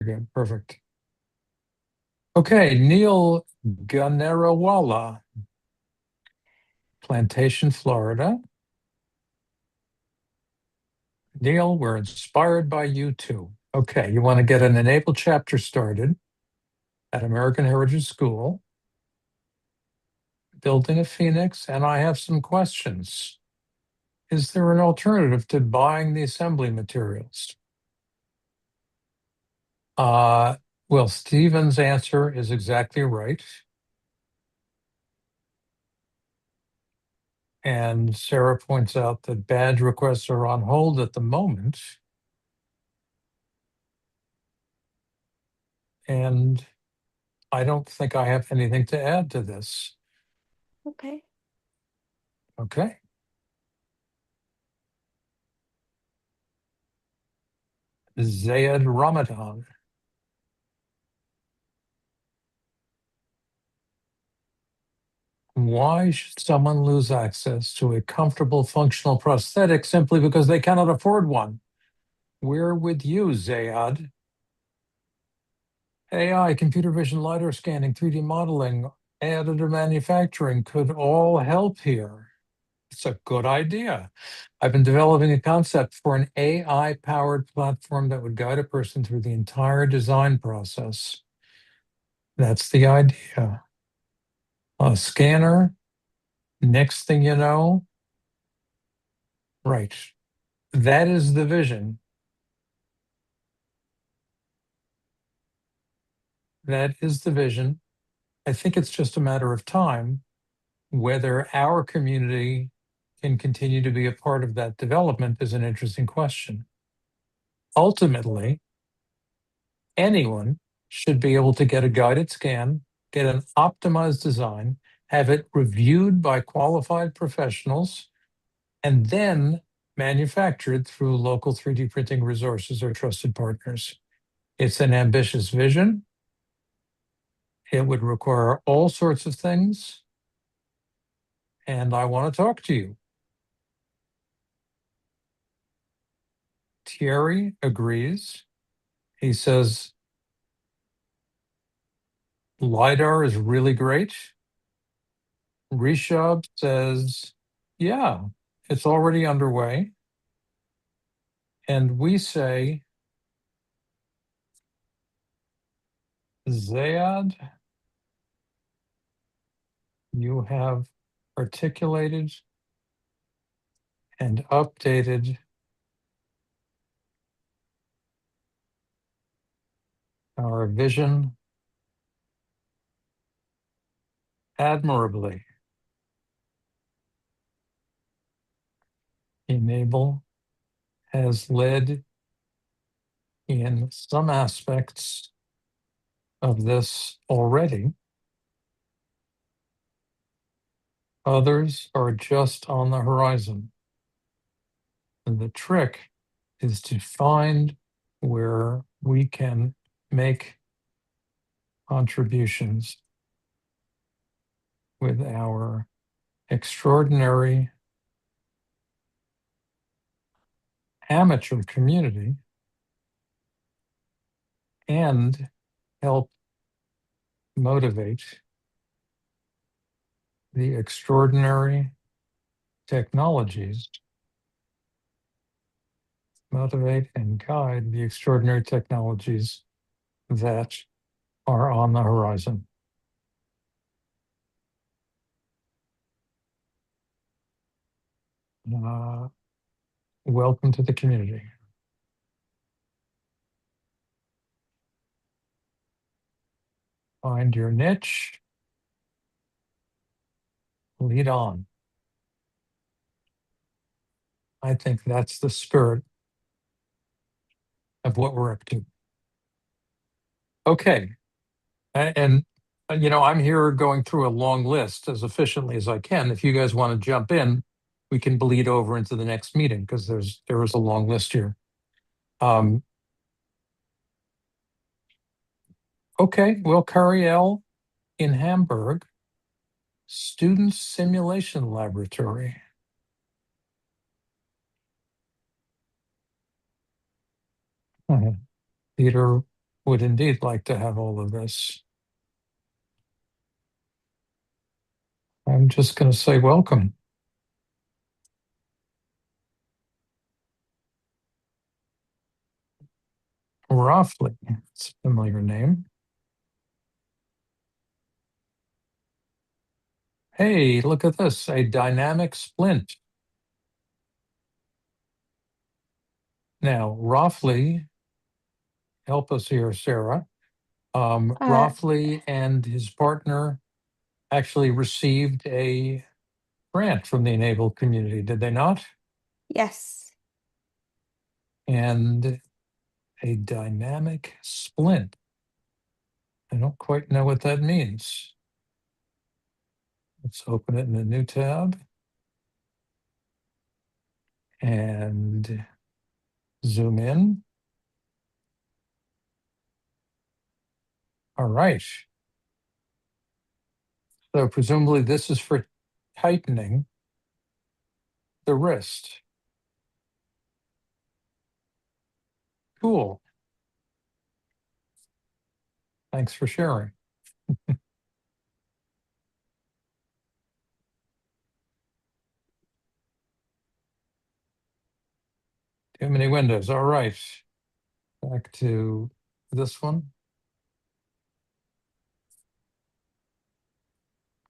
Good, perfect. Okay, Neil Ganerawala, Plantation, Florida. Neil, we're inspired by you too. Okay, you want to get an e-NABLE chapter started at American Heritage School, building a Phoenix, and I have some questions. Is there an alternative to buying the assembly materials? Well, Stephen's answer is exactly right. And Sarah points out that badge requests are on hold at the moment. And I don't think I have anything to add to this. Okay. Okay. Zayed Ramadan. Why should someone lose access to a comfortable functional prosthetic simply because they cannot afford one? We're with you, Zayed. AI, computer vision, LiDAR scanning, 3D modeling, additive manufacturing could all help here. It's a good idea. I've been developing a concept for an AI-powered platform that would guide a person through the entire design process. That's the idea. A scanner, next thing you know, right. That is the vision. That is the vision. I think it's just a matter of time whether our community can continue to be a part of that development is an interesting question. Ultimately, anyone should be able to get a guided scan, get an optimized design, have it reviewed by qualified professionals, and then manufactured through local 3D printing resources or trusted partners. It's an ambitious vision. It would require all sorts of things. And I want to talk to you. Thierry agrees. He says, LiDAR is really great. Rishab says, yeah, it's already underway. And we say, Zayad, you have articulated and updated our vision admirably. e-NABLE has led in some aspects of this already. Others are just on the horizon. And the trick is to find where we can make contributions with our extraordinary amateur community and help motivate the extraordinary technologies, motivate and guide the extraordinary technologies that are on the horizon. Welcome to the community. Find your niche. Lead on. I think that's the spirit of what we're up to. Okay. And I'm here going through a long list as efficiently as I can. If you guys want to jump in, we can bleed over into the next meeting because there is a long list here. Okay, well, Cariel in Hamburg, Student Simulation Laboratory. Peter would indeed like to have all of this. I'm just going to say welcome. Roughly, it's a familiar name. Hey, look at this, a dynamic splint. Now, Roffley, help us here, Sarah. Roffley and his partner actually received a grant from the e-NABLE community, did they not? Yes. And a dynamic splint. I don't quite know what that means. Let's open it in a new tab and zoom in. All right. So presumably this is for tightening the wrist. Cool. Thanks for sharing. Too many windows. All right. Back to this one.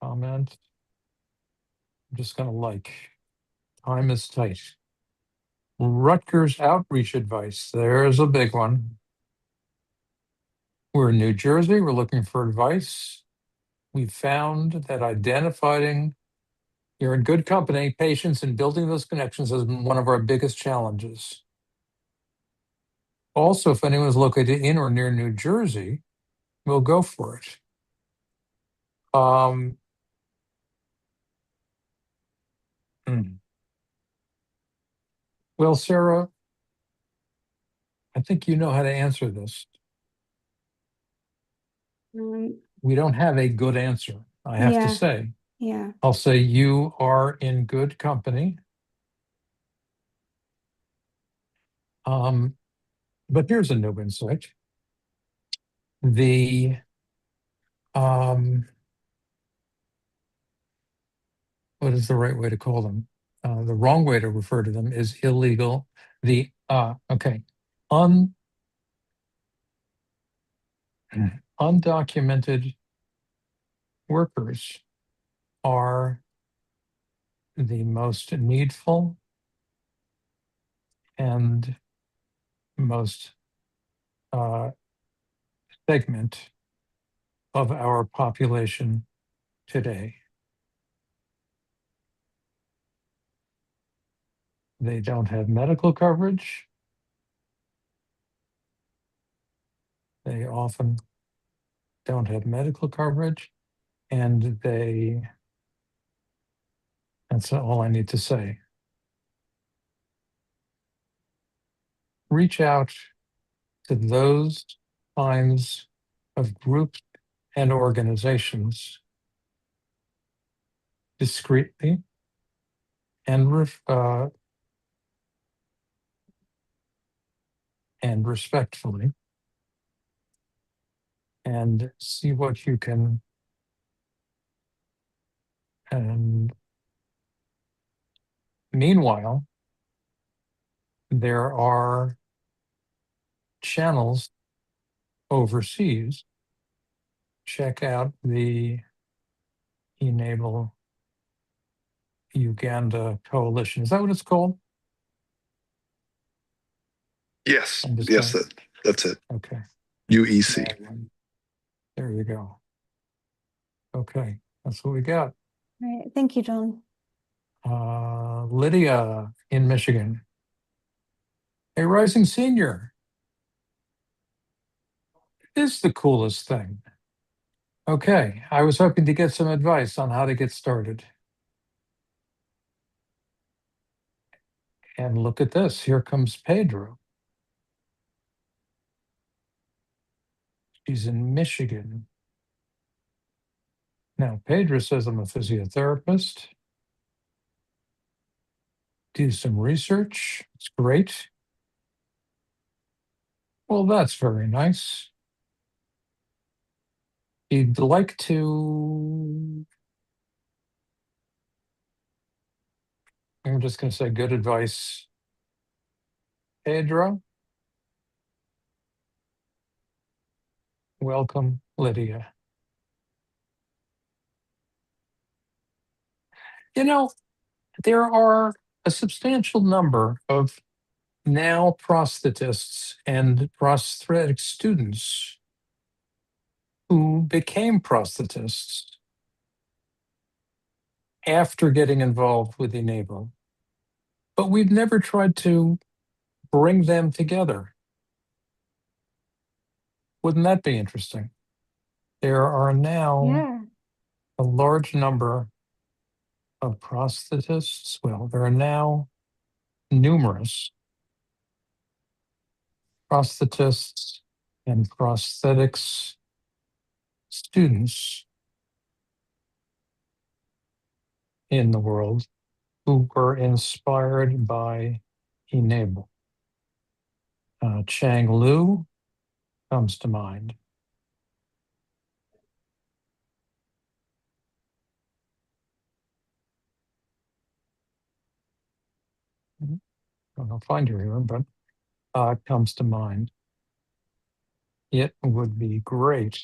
Comment. I'm just going to like. Time is tight. Rutgers outreach advice. There's a big one. We're in New Jersey. We're looking for advice. We found that identifying you're in good company, patience, and building those connections has been one of our biggest challenges. Also, if anyone's located in or near New Jersey, we'll go for it. Well, Sarah, I think you know how to answer this. We don't have a good answer, I have to say. Yeah. I'll say you are in good company. But here's a new insight. The what is the right way to call them? The wrong way to refer to them is illegal. The undocumented workers are the most needful and most segment of our population today. They don't have medical coverage. They often don't have medical coverage, and that's all I need to say. Reach out to those kinds of groups and organizations discreetly and respectfully, and see what you can. And meanwhile, there are channels overseas. Check out the e-NABLE Uganda Coalition. Is that what it's called? Yes, that's it. Okay. UEC. There you go. Okay, that's what we got. All right. Thank you, John. Lydia in Michigan. A rising senior. It is the coolest thing. Okay, I was hoping to get some advice on how to get started. And look at this, here comes Pedro. She's in Michigan. Now, Pedro says I'm a physiotherapist. Do some research, it's great. Well, that's very nice. He'd like to, I'm just going to say good advice. Pedro, welcome, Lydia. You know, there are a substantial number of now prosthetists and prosthetic students who became prosthetists after getting involved with e-NABLE. But we've never tried to bring them together. Wouldn't that be interesting? There are now Yeah. a large number of prosthetists. Well, there are now numerous prosthetists and prosthetics students in the world who were inspired by e-NABLE. Chang Lu comes to mind. I don't know if I'll find her here, but comes to mind. It would be great.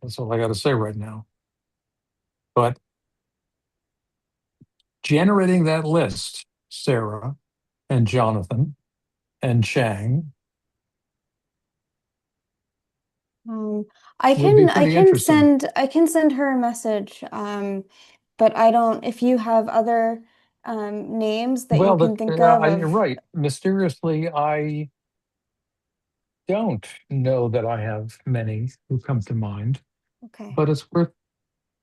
That's all I got to say right now. But generating that list, Sarah and Jonathan and Chang, I would be can pretty interesting. I can send her a message. But I don't, if you have other names that you Well, can think of you're right. Mysteriously, I don't know that I have many who come to mind, okay. but it's worth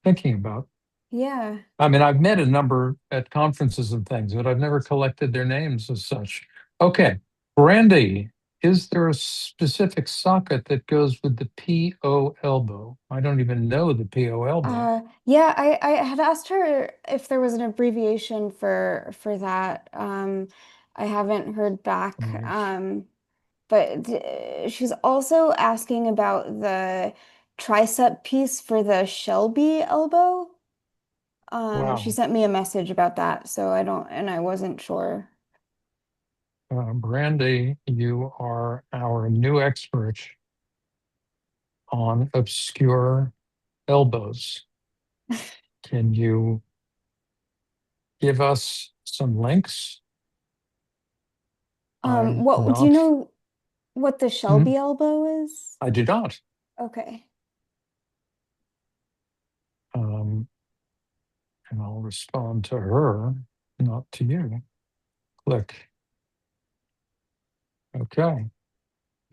thinking about. Yeah. I mean, I've met a number at conferences and things, but I've never collected their names as such. Okay, Brandy, is there a specific socket that goes with the PO elbow? I don't even know the PO elbow. Yeah, I had asked her if there was an abbreviation for that. I haven't heard back. Right. But she's also asking about the tricep piece for the Shelby elbow. She Wow. sent me a message about that, so I wasn't sure. Brandy, you are our new expert on obscure elbows. Can you give us some links? I'm What do you not. know what the Hmm? Shelby elbow is? I do not. Okay. Um, and I'll respond to her, not to you. Click. Okay.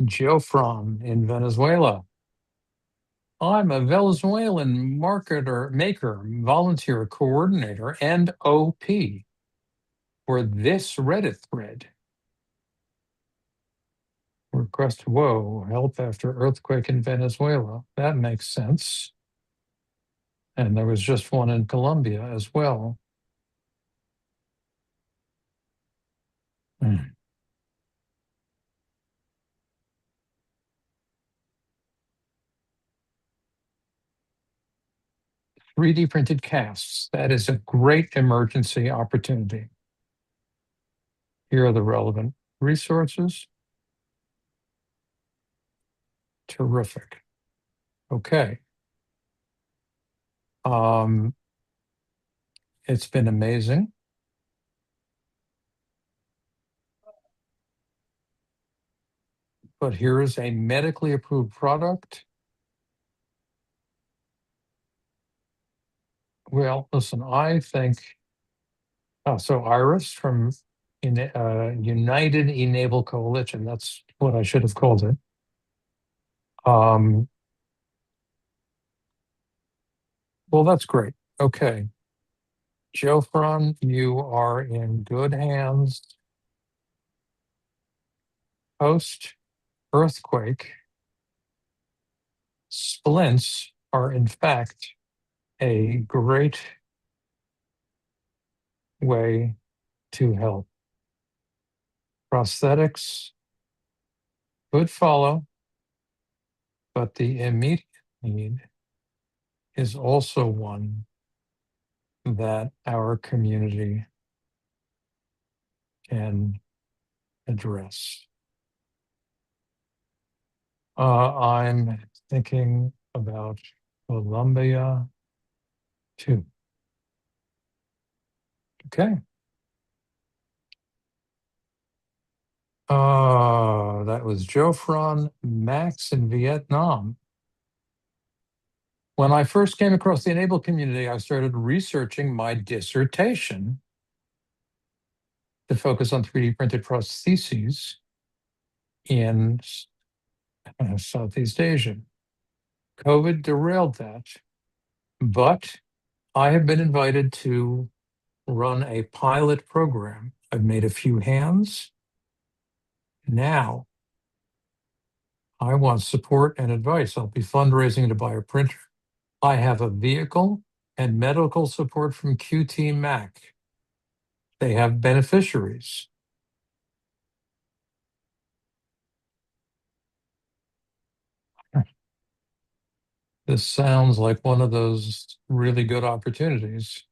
Geofron in Venezuela. I'm a Venezuelan marketer, maker, volunteer coordinator, and OP for this Reddit thread. Request, whoa, help after earthquake in Venezuela. That makes sense. And there was just one in Colombia as well. Mm. 3D printed casts. That is a great emergency opportunity. Here are the relevant resources. Terrific. Okay. It's been amazing. But here is a medically approved product. Well, listen, I think, so Iris from United e-NABLE Coalition, that's what I should have called it. Well, that's great. Okay. Geofron, you are in good hands. Post-earthquake, splints are in fact a great way to help. Prosthetics could follow, but the immediate need is also one that our community can address. I'm thinking about Columbia too. Okay. That was Jofron Max in Vietnam. When I first came across the e-NABLE community, I started researching my dissertation to focus on 3D printed prostheses in Southeast Asia. COVID derailed that, but I have been invited to run a pilot program. I've made a few hands. Now, I want support and advice. I'll be fundraising to buy a printer. I have a vehicle and medical support from QT Mac. They have beneficiaries. This sounds like one of those really good opportunities.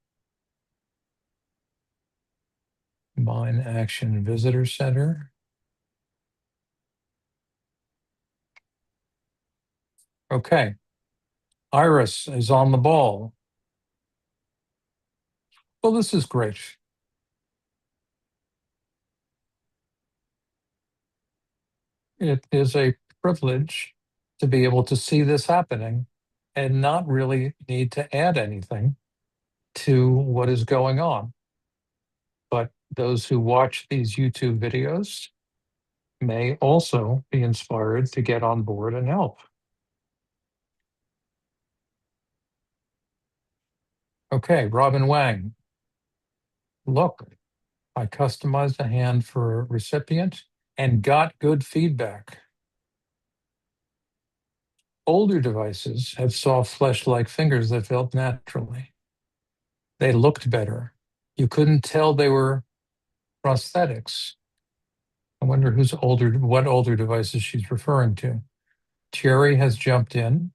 Combine Action Visitor Center. Okay. Iris is on the ball. Well, this is great. It is a privilege to be able to see this happening and not really need to add anything to what is going on. But those who watch these YouTube videos may also be inspired to get on board and help. Okay, Robin Wang. Look, I customized a hand for a recipient and got good feedback. Older devices have soft flesh-like fingers that felt naturally. They looked better. You couldn't tell they were prosthetics. I wonder what older devices she's referring to. Jerry has jumped in.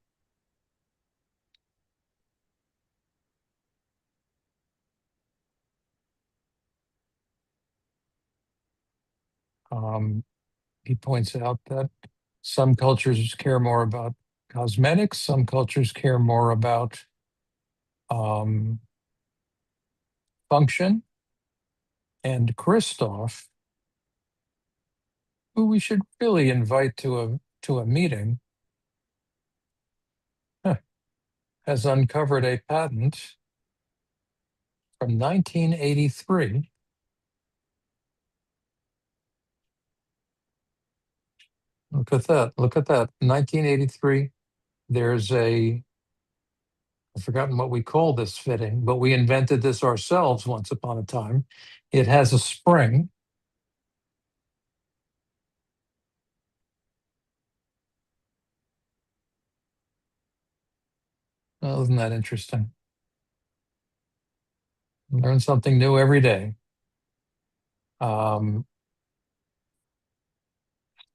He points out that some cultures care more about cosmetics, some cultures care more about function. And Christoph, who we should really invite to a meeting, has uncovered a patent from 1983. Look at that. Look at that. 1983. There's I've forgotten what we call this fitting, but we invented this ourselves once upon a time. It has a spring. Oh, isn't that interesting? Learn something new every day.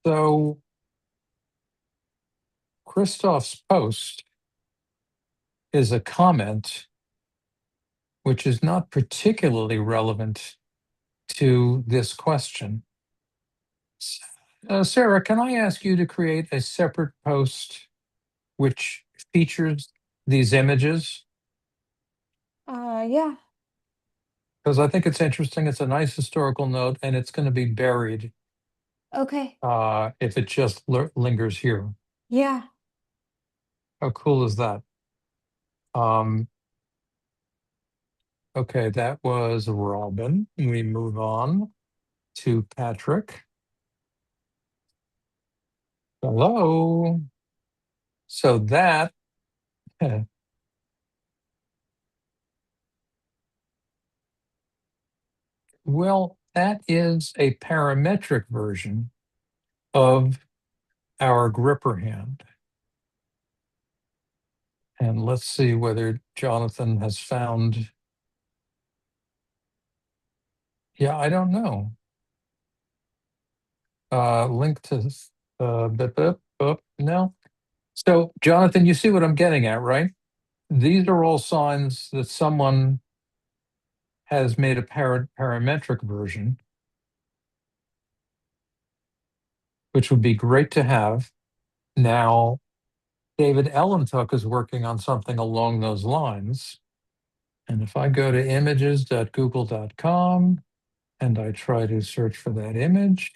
So Christoph's post is a comment which is not particularly relevant to this question. Sarah, can I ask you to create a separate post which features these images? Yeah. Because I think it's interesting. It's a nice historical note, and it's going to be buried Okay. if it just lingers here. Yeah. How cool is that? Okay, that was Robin. We move on to Patrick. Hello. So that well, that is a parametric version of our gripper hand. And let's see whether Jonathan has found. Yeah, I don't know. link to no. So, Jonathan, you see what I'm getting at, right? These are all signs that someone has made a parametric version, which would be great to have. Now, David Ellentuck is working on something along those lines. And if I go to images.google.com and I try to search for that image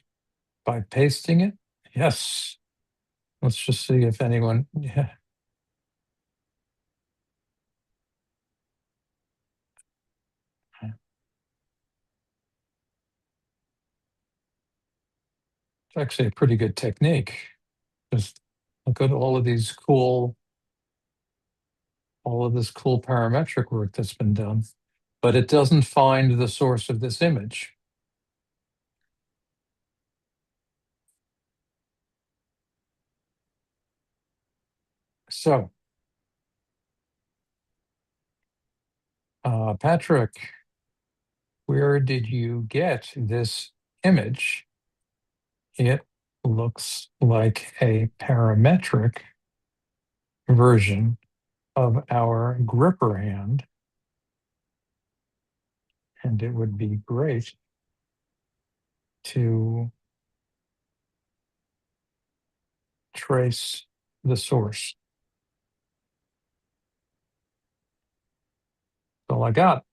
by pasting it, yes. Let's just see if anyone, yeah. It's actually a pretty good technique. Just look at all of this cool parametric work that's been done, but it doesn't find the source of this image. So, Patrick, where did you get this image? It looks like a parametric version of our gripper hand, and it would be great to trace the source. That's all I got.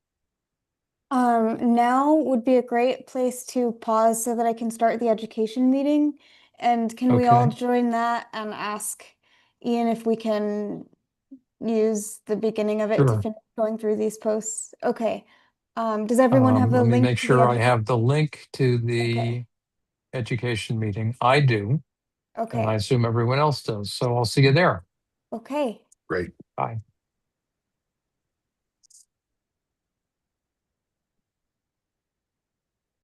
Now would be a great place to pause so that I can start the education meeting. And can we all Okay. join that and ask Ian if we can use the beginning of it to Sure. finish going through these posts? Okay. Does everyone have a Let me link make to the sure I have the link to the Okay. education meeting. I do, and I Okay. assume everyone else does. So I'll see you there. Okay. Great. Bye.